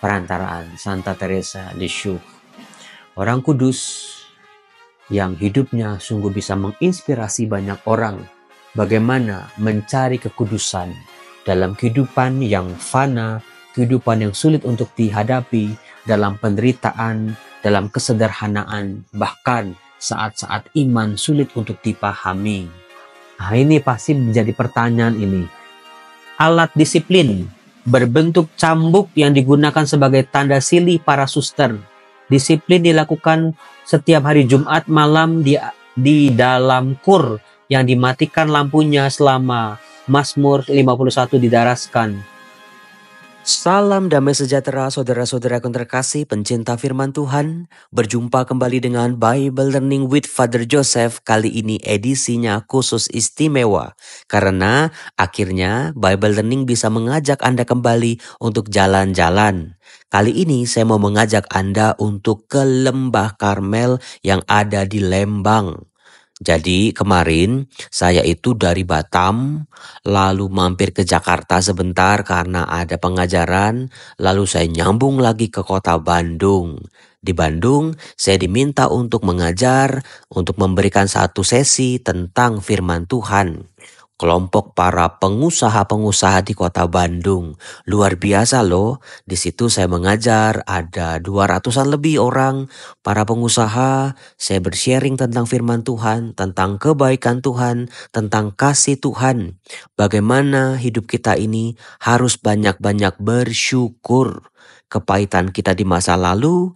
perantaraan Santa Teresa de Lisieux, orang kudus yang hidupnya sungguh bisa menginspirasi banyak orang bagaimana mencari kekudusan dalam kehidupan yang fana, kehidupan yang sulit untuk dihadapi, dalam penderitaan, dalam kesederhanaan, bahkan saat-saat iman sulit untuk dipahami. Nah, ini pasti menjadi pertanyaan ini. Alat disiplin berbentuk cambuk yang digunakan sebagai tanda silih para suster. Disiplin dilakukan setiap hari Jumat malam di dalam kur yang dimatikan lampunya selama Mazmur 51 didaraskan. Salam damai sejahtera saudara-saudara yang terkasih pencinta firman Tuhan. Berjumpa kembali dengan Bible Learning with Father Joseph. Kali ini edisinya khusus istimewa karena akhirnya Bible Learning bisa mengajak Anda kembali untuk jalan-jalan. Kali ini saya mau mengajak Anda untuk ke Lembah Karmel yang ada di Lembang. Jadi kemarin saya itu dari Batam lalu mampir ke Jakarta sebentar karena ada pengajaran, lalu saya nyambung lagi ke kota Bandung. Di Bandung saya diminta untuk mengajar, untuk memberikan satu sesi tentang firman Tuhan. Kelompok para pengusaha-pengusaha di kota Bandung. Luar biasa loh. Di situ saya mengajar, ada 200-an lebih orang, para pengusaha. Saya bersharing tentang firman Tuhan, tentang kebaikan Tuhan, tentang kasih Tuhan. Bagaimana hidup kita ini harus banyak-banyak bersyukur. Kepahitan kita di masa lalu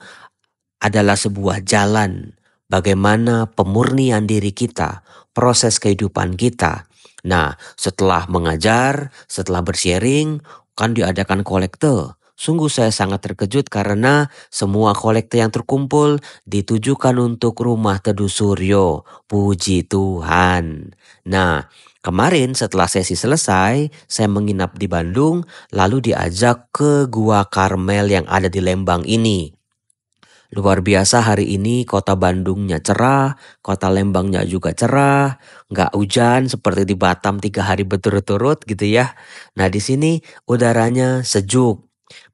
adalah sebuah jalan. Bagaimana pemurnian diri kita, proses kehidupan kita. Nah, setelah mengajar, setelah bersharing, kan diadakan kolekte. Sungguh saya sangat terkejut karena semua kolekte yang terkumpul ditujukan untuk Rumah Teduh Suryo. Puji Tuhan. Nah, kemarin setelah sesi selesai, saya menginap di Bandung, lalu diajak ke Gua Karmel yang ada di Lembang ini. Luar biasa hari ini kota Bandungnya cerah, kota Lembangnya juga cerah, nggak hujan seperti di Batam 3 hari berturut-turut gitu ya. Nah di sini udaranya sejuk.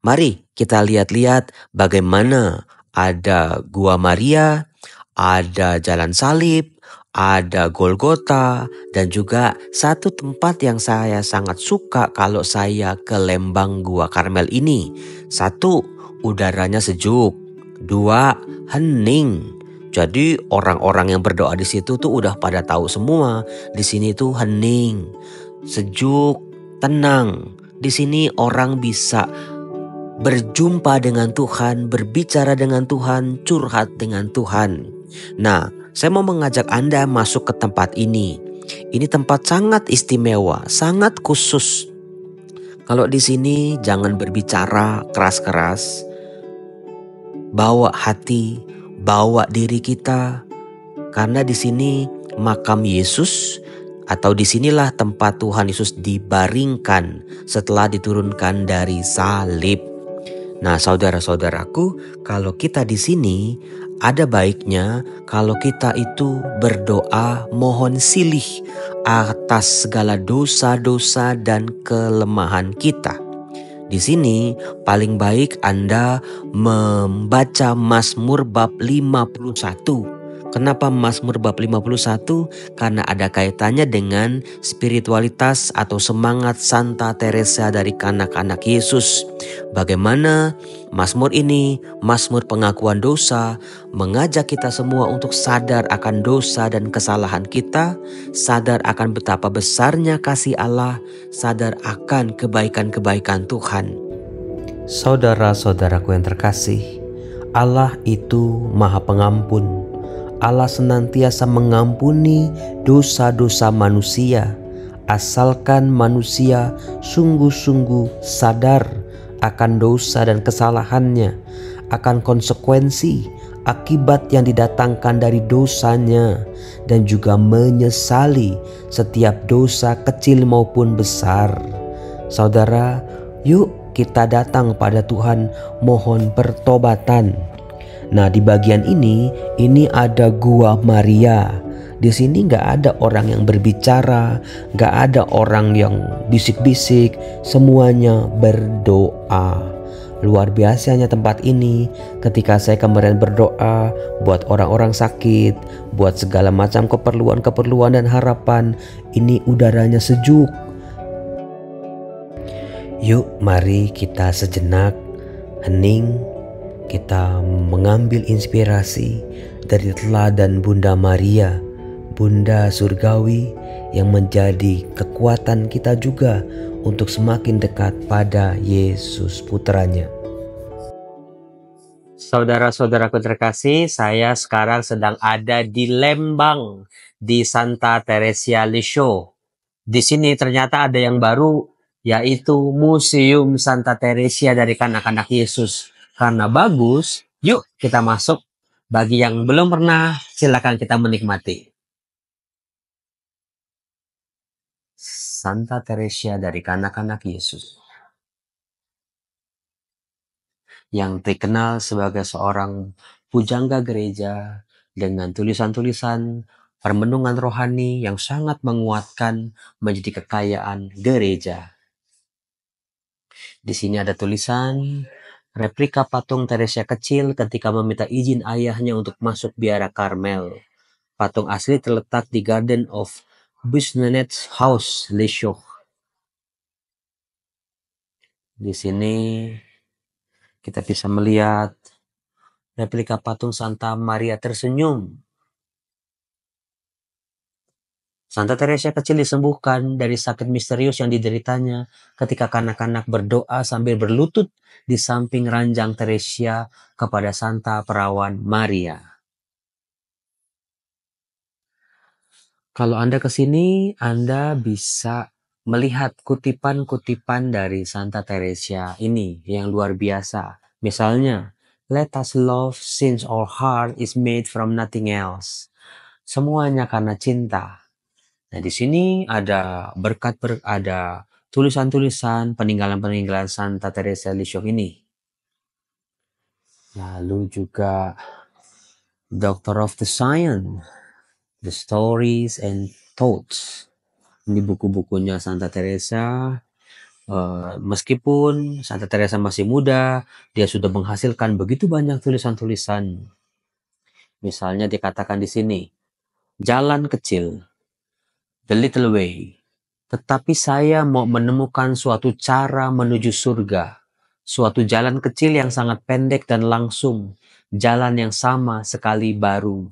Mari kita lihat-lihat bagaimana ada Gua Maria, ada Jalan Salib, ada Golgota, dan juga satu tempat yang saya sangat suka kalau saya ke Lembang Gua Karmel ini. 1, udaranya sejuk. 2, hening. Jadi orang-orang yang berdoa di situ tuh udah pada tahu semua. Di sini tuh hening, sejuk, tenang. Di sini orang bisa berjumpa dengan Tuhan, berbicara dengan Tuhan, curhat dengan Tuhan. Nah, saya mau mengajak Anda masuk ke tempat ini. Ini tempat sangat istimewa, sangat khusus. Kalau di sini jangan berbicara keras-keras. Bawa hati, bawa diri kita, karena di sini makam Yesus, atau disinilah tempat Tuhan Yesus dibaringkan setelah diturunkan dari salib. Nah, saudara-saudaraku, kalau kita di sini ada baiknya kalau kita itu berdoa mohon silih atas segala dosa-dosa dan kelemahan kita. Di sini paling baik Anda membaca Mazmur bab 51. Kenapa Mazmur bab 51? Karena ada kaitannya dengan spiritualitas atau semangat Santa Teresa dari kanak-kanak Yesus. Bagaimana Mazmur ini, Mazmur pengakuan dosa, mengajak kita semua untuk sadar akan dosa dan kesalahan kita, sadar akan betapa besarnya kasih Allah, sadar akan kebaikan-kebaikan Tuhan. Saudara-saudaraku yang terkasih, Allah itu Maha Pengampun. Allah senantiasa mengampuni dosa-dosa manusia, asalkan manusia sungguh-sungguh sadar akan dosa dan kesalahannya, akan konsekuensi akibat yang didatangkan dari dosanya, dan juga menyesali setiap dosa kecil maupun besar. Saudara, yuk kita datang pada Tuhan mohon pertobatan. Nah, di bagian ini ada Gua Maria. Di sini nggak ada orang yang berbicara, nggak ada orang yang bisik-bisik, semuanya berdoa. Luar biasanya tempat ini ketika saya kemarin berdoa buat orang-orang sakit, buat segala macam keperluan-keperluan dan harapan. Ini udaranya sejuk. Yuk mari kita sejenak hening, kita mengambil inspirasi dari teladan Bunda Maria, Bunda Surgawi yang menjadi kekuatan kita juga untuk semakin dekat pada Yesus putranya. Saudara-saudaraku terkasih, saya sekarang sedang ada di Lembang, di Santa Teresia Lisieux. Di sini ternyata ada yang baru, yaitu Museum Santa Teresia dari kanak-kanak Yesus. Karena bagus, yuk kita masuk. Bagi yang belum pernah, silakan kita menikmati. Santa Teresia dari kanak-kanak Yesus, yang dikenal sebagai seorang pujangga gereja dengan tulisan-tulisan permenungan rohani yang sangat menguatkan menjadi kekayaan gereja. Di sini ada tulisan, replika patung Teresia kecil ketika meminta izin ayahnya untuk masuk biara Karmel. Patung asli terletak di Garden of Bussnet's House, Lisieux. Di sini kita bisa melihat replika patung Santa Maria tersenyum. Santa Teresia kecil disembuhkan dari sakit misterius yang dideritanya ketika kanak-kanak berdoa sambil berlutut di samping ranjang Teresia kepada Santa Perawan Maria. Kalau Anda ke sini, Anda bisa melihat kutipan-kutipan dari Santa Teresia ini yang luar biasa. Misalnya, let us love since our heart is made from nothing else. Semuanya karena cinta. Nah, di sini ada ada tulisan-tulisan peninggalan-peninggalan Santa Teresia Lisieux ini. Lalu juga Doctor of the Science, The Stories and Thoughts. Ini buku-bukunya Santa Teresa. Meskipun Santa Teresa masih muda, dia sudah menghasilkan begitu banyak tulisan-tulisan. Misalnya dikatakan di sini, jalan kecil, the little way. Tetapi saya mau menemukan suatu cara menuju surga. Suatu jalan kecil yang sangat pendek dan langsung. Jalan yang sama sekali baru.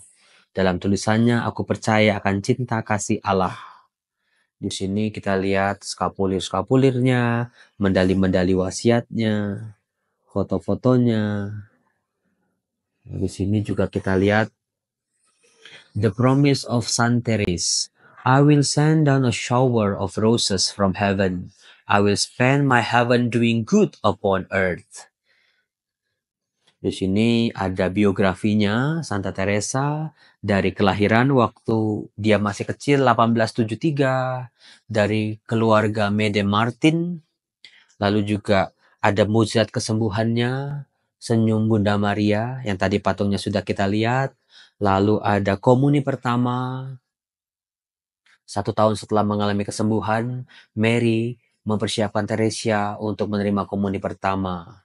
Dalam tulisannya, aku percaya akan cinta kasih Allah. Di sini kita lihat skapulir-skapulirnya, medali-medali wasiatnya, foto-fotonya. Di sini juga kita lihat The Promise of Saint Therese. I will send down a shower of roses from heaven. I will spend my heaven doing good upon earth. Di sini ada biografinya Santa Teresa dari kelahiran waktu dia masih kecil 1873 dari keluarga Mede Martin. Lalu juga ada mujizat kesembuhannya, senyum Bunda Maria yang tadi patungnya sudah kita lihat. Lalu ada komuni pertama. 1 tahun setelah mengalami kesembuhan, Mary mempersiapkan Teresia untuk menerima komuni pertama.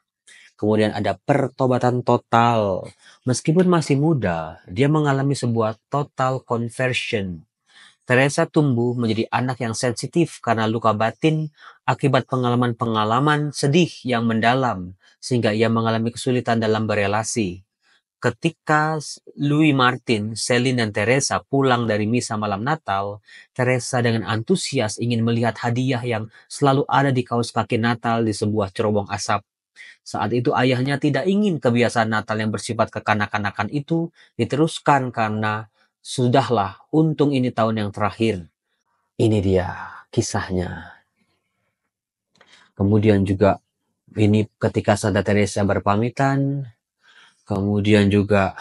Kemudian ada pertobatan total. Meskipun masih muda, dia mengalami sebuah total conversion. Teresa tumbuh menjadi anak yang sensitif karena luka batin akibat pengalaman-pengalaman sedih yang mendalam, sehingga ia mengalami kesulitan dalam berelasi. Ketika Louis Martin, Celine, dan Teresa pulang dari misa malam Natal, Teresa dengan antusias ingin melihat hadiah yang selalu ada di kaos kaki Natal di sebuah cerobong asap. Saat itu ayahnya tidak ingin kebiasaan Natal yang bersifat kekanak-kanakan itu diteruskan karena sudahlah, untung ini tahun yang terakhir. Ini dia kisahnya. Kemudian juga ini ketika Santa Teresa berpamitan. Kemudian juga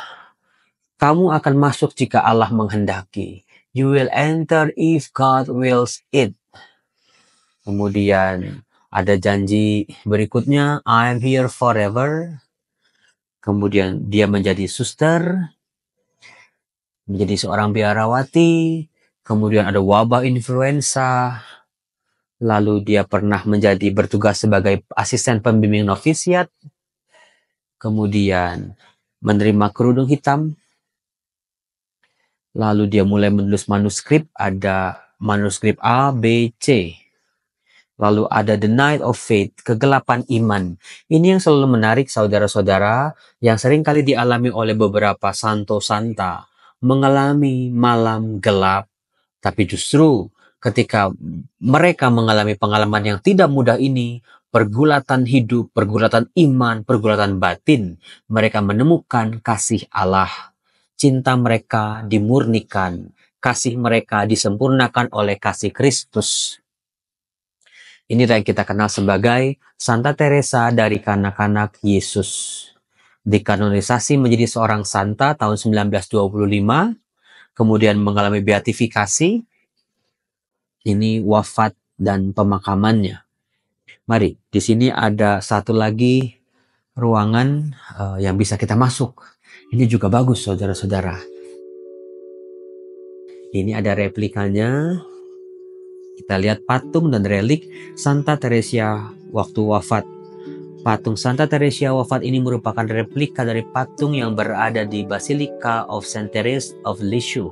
kamu akan masuk jika Allah menghendaki. You will enter if God wills it. Kemudian ada janji berikutnya, I am here forever. Kemudian dia menjadi suster, menjadi seorang biarawati. Kemudian ada wabah influenza. Lalu dia pernah bertugas sebagai asisten pembimbing novisiat. kemudian menerima kerudung hitam, lalu dia mulai menulis manuskrip, ada manuskrip A, B, C. Lalu ada The Night of Faith, kegelapan iman. Ini yang selalu menarik saudara-saudara, yang sering kali dialami oleh beberapa santo-santa. Mengalami malam gelap, tapi justru ketika mereka mengalami pengalaman yang tidak mudah ini, pergulatan hidup, pergulatan iman, pergulatan batin, mereka menemukan kasih Allah. Cinta mereka dimurnikan, kasih mereka disempurnakan oleh kasih Kristus. Ini yang kita kenal sebagai Santa Teresa dari kanak-kanak Yesus. Dikanonisasi menjadi seorang santa tahun 1925, kemudian mengalami beatifikasi, ini wafat dan pemakamannya. Mari, di sini ada satu lagi ruangan yang bisa kita masuk. Ini juga bagus, saudara-saudara. Ini ada replikanya. Kita lihat patung dan relik Santa Teresa waktu wafat. Patung Santa Teresa wafat ini merupakan replika dari patung yang berada di Basilica of Saint Therese of Lisieux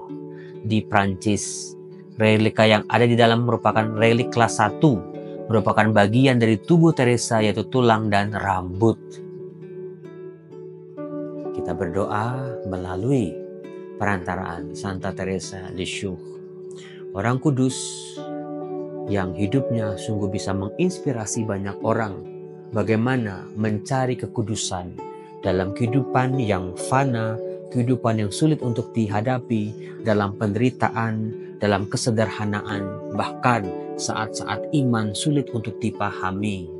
di Prancis. Relika yang ada di dalam merupakan relik kelas 1, merupakan bagian dari tubuh Teresa yaitu tulang dan rambut. Kita berdoa melalui perantaraan Santa Teresa Lisieux, orang kudus yang hidupnya sungguh bisa menginspirasi banyak orang bagaimana mencari kekudusan dalam kehidupan yang fana, kehidupan yang sulit untuk dihadapi, dalam penderitaan, dalam kesederhanaan, bahkan saat-saat iman sulit untuk dipahami.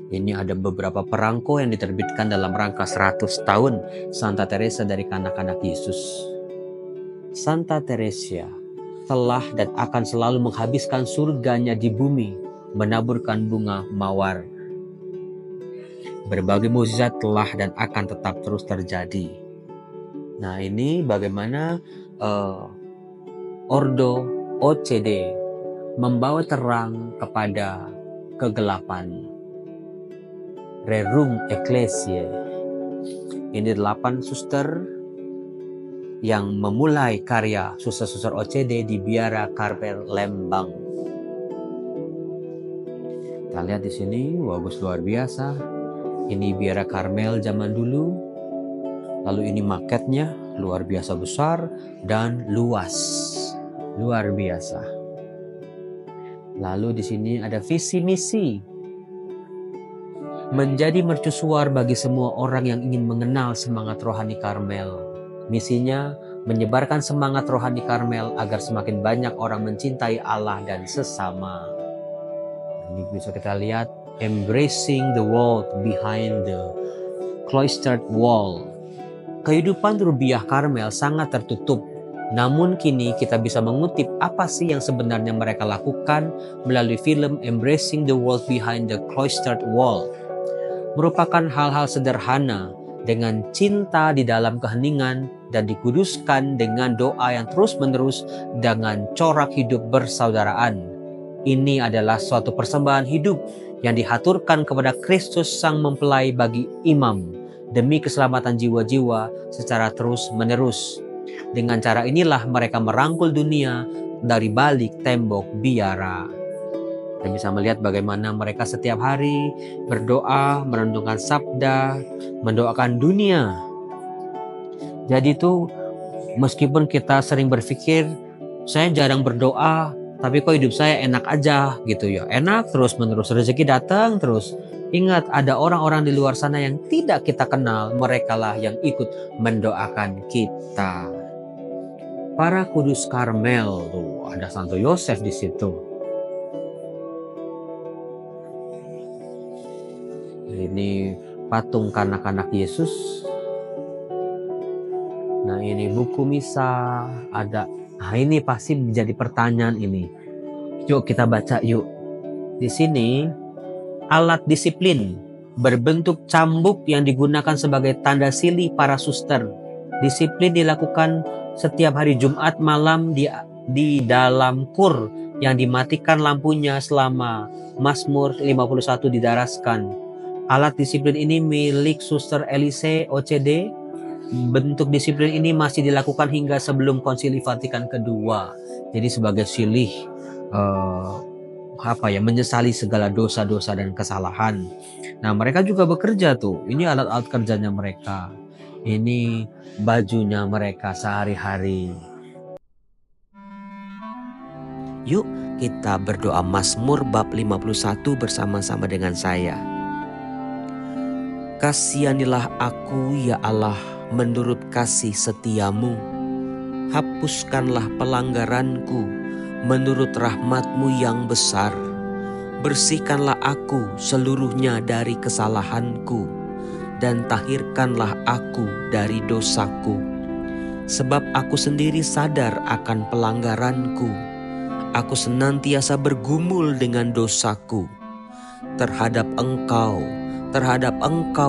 Ini ada beberapa perangko yang diterbitkan dalam rangka 100 tahun Santa Teresa dari kanak-kanak Yesus. Santa Teresa telah dan akan selalu menghabiskan surganya di bumi, menaburkan bunga mawar. Berbagai mukjizat telah dan akan tetap terus terjadi. Nah, ini bagaimana Ordo OCD membawa terang kepada kegelapan. Rerum Ecclesiae. Ini 8 suster yang memulai karya suster-suster OCD di Biara Karmel Lembang. Kita lihat di sini, bagus luar biasa. Ini Biara Karmel zaman dulu. Lalu ini maketnya, luar biasa besar dan luas. Luar biasa. Lalu di sini ada visi misi. Menjadi mercusuar bagi semua orang yang ingin mengenal semangat rohani Karmel. Misinya menyebarkan semangat rohani Karmel agar semakin banyak orang mencintai Allah dan sesama. Ini bisa kita lihat, embracing the world behind the cloistered wall. Kehidupan Rubiah Karmel sangat tertutup. Namun kini kita bisa mengutip apa sih yang sebenarnya mereka lakukan melalui film Embracing the World Behind the Cloistered Wall. Merupakan hal-hal sederhana dengan cinta di dalam keheningan dan dikuduskan dengan doa yang terus-menerus dengan corak hidup bersaudaraan. Ini adalah suatu persembahan hidup yang dihaturkan kepada Kristus Sang Mempelai bagi imam demi keselamatan jiwa-jiwa secara terus-menerus. Dengan cara inilah mereka merangkul dunia dari balik tembok biara. Kita bisa melihat bagaimana mereka setiap hari berdoa, merenungkan sabda, mendoakan dunia. Jadi itu meskipun kita sering berpikir, saya jarang berdoa, tapi kok hidup saya enak aja gitu ya. Enak terus-menerus, rezeki datang terus. Ingat, ada orang-orang di luar sana yang tidak kita kenal, merekalah yang ikut mendoakan kita. Para kudus Karmel, tuh ada Santo Yosef di situ. Ini patung kanak-kanak Yesus. Nah, ini buku misa ada. Nah, ini pasti menjadi pertanyaan ini. Yuk kita baca yuk. Di sini alat disiplin berbentuk cambuk yang digunakan sebagai tanda silih para suster. Disiplin dilakukan setiap hari Jumat malam di dalam kur yang dimatikan lampunya selama Mazmur 51 didaraskan. Alat disiplin ini milik Suster Elise OCD. Bentuk disiplin ini masih dilakukan hingga sebelum Konsili Vatikan kedua. Jadi sebagai silih menyesali segala dosa-dosa dan kesalahan. Nah, mereka juga bekerja tuh. Ini alat-alat kerjanya mereka. Ini bajunya mereka sehari-hari. Yuk kita berdoa Mazmur bab 51 bersama-sama dengan saya. Kasihanilah aku ya Allah menurut kasih setiamu. Hapuskanlah pelanggaranku menurut rahmat-Mu yang besar. Bersihkanlah aku seluruhnya dari kesalahanku dan tahirkanlah aku dari dosaku. Sebab aku sendiri sadar akan pelanggaranku. Aku senantiasa bergumul dengan dosaku. Terhadap Engkau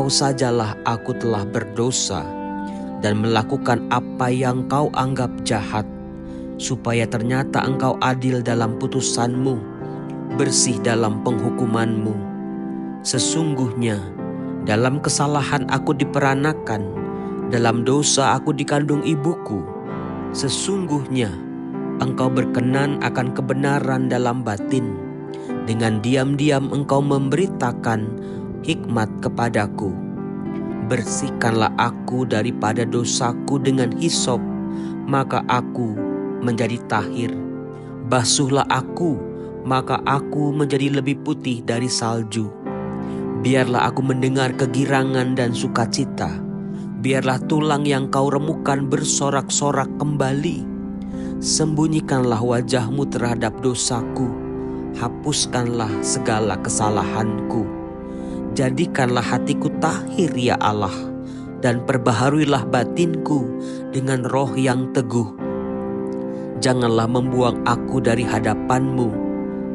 sajalah aku telah berdosa dan melakukan apa yang Kau anggap jahat, supaya ternyata Engkau adil dalam putusan-Mu, bersih dalam penghukuman-Mu. Sesungguhnya dalam kesalahan aku diperanakan, dalam dosa aku dikandung ibuku. Sesungguhnya Engkau berkenan akan kebenaran dalam batin. Dengan diam-diam Engkau memberitakan hikmat kepadaku. Bersihkanlah aku daripada dosaku dengan hisop, maka aku menjadi tahir. Basuhlah aku, maka aku menjadi lebih putih dari salju. Biarlah aku mendengar kegirangan dan sukacita. Biarlah tulang yang Kau remukan bersorak-sorak kembali. Sembunyikanlah wajah-Mu terhadap dosaku. Hapuskanlah segala kesalahanku. Jadikanlah hatiku tahir ya Allah, dan perbaharuilah batinku dengan roh yang teguh. Janganlah membuang aku dari hadapan-Mu.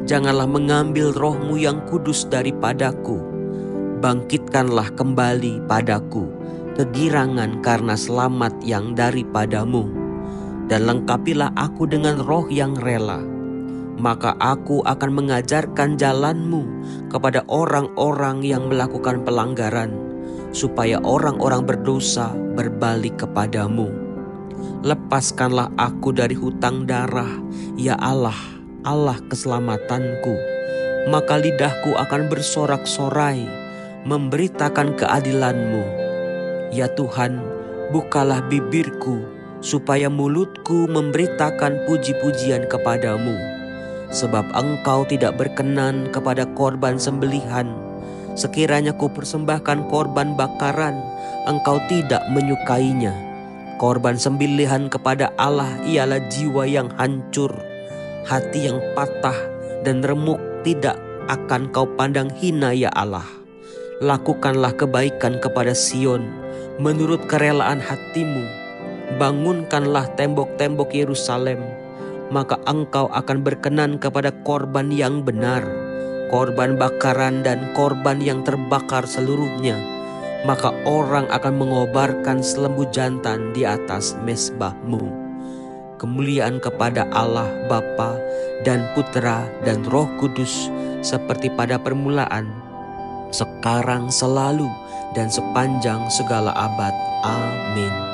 Janganlah mengambil roh-Mu yang kudus daripadaku. Bangkitkanlah kembali padaku kegirangan karena selamat yang daripada-Mu. Dan lengkapilah aku dengan roh yang rela. Maka aku akan mengajarkan jalan-Mu kepada orang-orang yang melakukan pelanggaran, supaya orang-orang berdosa berbalik kepadamu. Lepaskanlah aku dari hutang darah, ya Allah, Allah keselamatanku. Maka lidahku akan bersorak-sorai, memberitakan keadilan-Mu. Ya Tuhan, bukalah bibirku, supaya mulutku memberitakan puji-pujian kepadamu. Sebab Engkau tidak berkenan kepada korban sembelihan. Sekiranya ku persembahkan korban bakaran, Engkau tidak menyukainya. Korban sembelihan kepada Allah ialah jiwa yang hancur, hati yang patah dan remuk tidak akan Kau pandang hina ya Allah. Lakukanlah kebaikan kepada Sion menurut kerelaan hati-Mu. Bangunkanlah tembok-tembok Yerusalem. Maka Engkau akan berkenan kepada korban yang benar, korban bakaran dan korban yang terbakar seluruhnya. Maka orang akan mengobarkan selembu jantan di atas mezbah-Mu. Kemuliaan kepada Allah Bapa dan Putra dan Roh Kudus, seperti pada permulaan, sekarang, selalu, dan sepanjang segala abad. Amin.